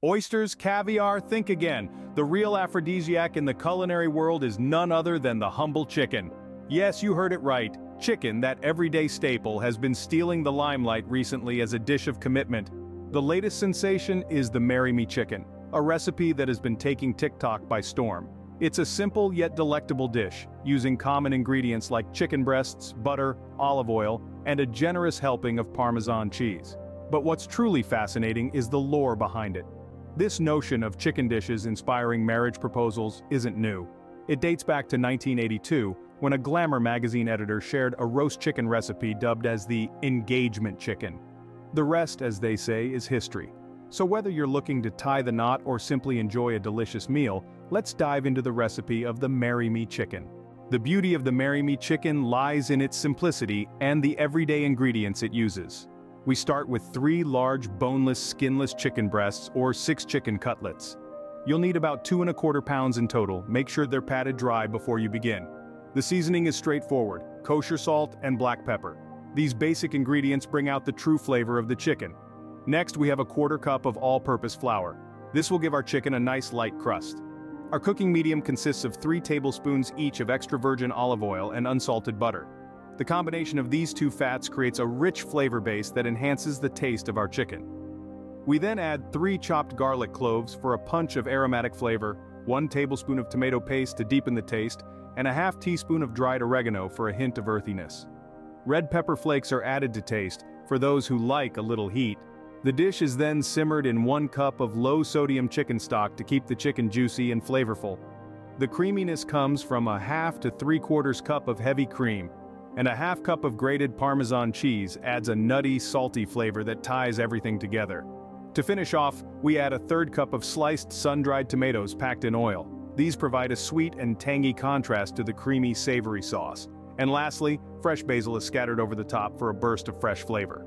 Oysters, caviar, think again. The real aphrodisiac in the culinary world is none other than the humble chicken. Yes, you heard it right. Chicken, that everyday staple, has been stealing the limelight recently as a dish of commitment. The latest sensation is the Marry Me Chicken, a recipe that has been taking TikTok by storm. It's a simple yet delectable dish, using common ingredients like chicken breasts, butter, olive oil, and a generous helping of Parmesan cheese. But what's truly fascinating is the lore behind it. This notion of chicken dishes inspiring marriage proposals isn't new. It dates back to 1982, when a Glamour magazine editor shared a roast chicken recipe dubbed as the engagement chicken. The rest, as they say, is history. So whether you're looking to tie the knot or simply enjoy a delicious meal, let's dive into the recipe of the Marry Me Chicken. The beauty of the Marry Me Chicken lies in its simplicity and the everyday ingredients it uses. We start with 3 large boneless skinless chicken breasts or 6 chicken cutlets. You'll need about 2¼ pounds in total. Make sure they're patted dry before you begin. The seasoning is straightforward: kosher salt and black pepper. These basic ingredients bring out the true flavor of the chicken. Next, we have a 1/4 cup of all-purpose flour. This will give our chicken a nice light crust. Our cooking medium consists of 3 tablespoons each of extra virgin olive oil and unsalted butter. The combination of these 2 fats creates a rich flavor base that enhances the taste of our chicken. We then add 3 chopped garlic cloves for a punch of aromatic flavor, 1 tablespoon of tomato paste to deepen the taste, and a ½ teaspoon of dried oregano for a hint of earthiness. Red pepper flakes are added to taste, for those who like a little heat. The dish is then simmered in 1 cup of low-sodium chicken stock to keep the chicken juicy and flavorful. The creaminess comes from a ½ to 3/4 cup of heavy cream, and a ½ cup of grated Parmesan cheese adds a nutty, salty flavor that ties everything together. To finish off, we add a 1/3 cup of sliced sun-dried tomatoes packed in oil. These provide a sweet and tangy contrast to the creamy, savory sauce. And lastly, fresh basil is scattered over the top for a burst of fresh flavor.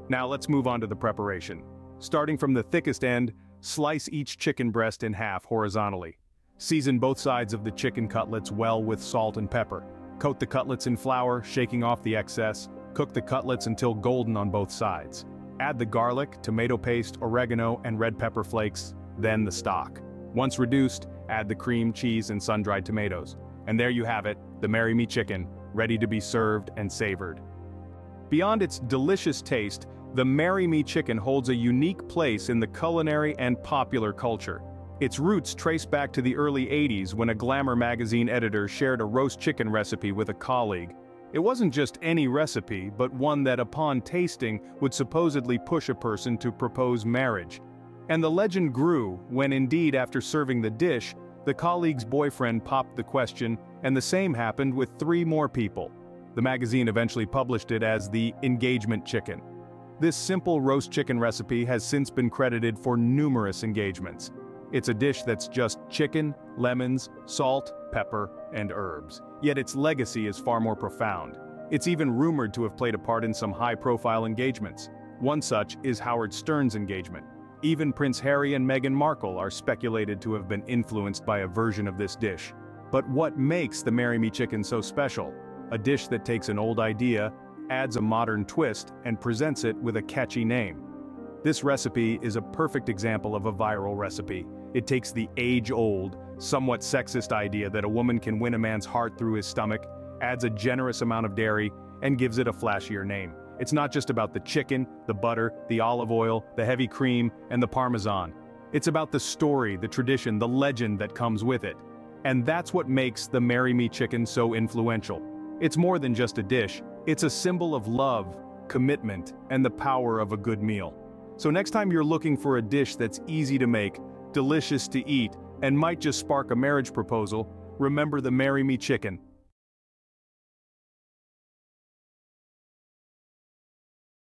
Now let's move on to the preparation. Starting from the thickest end, slice each chicken breast in half horizontally. Season both sides of the chicken cutlets well with salt and pepper. Coat the cutlets in flour, shaking off the excess. Cook the cutlets until golden on both sides. Add the garlic, tomato paste, oregano, and red pepper flakes, then the stock. Once reduced, add the cream, cheese, and sun-dried tomatoes. And there you have it, the Marry Me Chicken, ready to be served and savored. Beyond its delicious taste, the Marry Me Chicken holds a unique place in the culinary and popular culture. Its roots trace back to the early '80s when a Glamour magazine editor shared a roast chicken recipe with a colleague. It wasn't just any recipe, but one that upon tasting would supposedly push a person to propose marriage. And the legend grew when indeed after serving the dish, the colleague's boyfriend popped the question, and the same happened with 3 more people. The magazine eventually published it as the engagement chicken. This simple roast chicken recipe has since been credited for numerous engagements. It's a dish that's just chicken, lemons, salt, pepper, and herbs. Yet its legacy is far more profound. It's even rumored to have played a part in some high-profile engagements. One such is Howard Stern's engagement. Even Prince Harry and Meghan Markle are speculated to have been influenced by a version of this dish. But what makes the Marry Me Chicken so special? A dish that takes an old idea, adds a modern twist, and presents it with a catchy name. This recipe is a perfect example of a viral recipe. It takes the age-old, somewhat sexist idea that a woman can win a man's heart through his stomach, adds a generous amount of dairy, and gives it a flashier name. It's not just about the chicken, the butter, the olive oil, the heavy cream, and the Parmesan. It's about the story, the tradition, the legend that comes with it. And that's what makes the Marry Me Chicken so influential. It's more than just a dish, it's a symbol of love, commitment, and the power of a good meal. So next time you're looking for a dish that's easy to make, delicious to eat, and might just spark a marriage proposal, remember the Marry Me Chicken.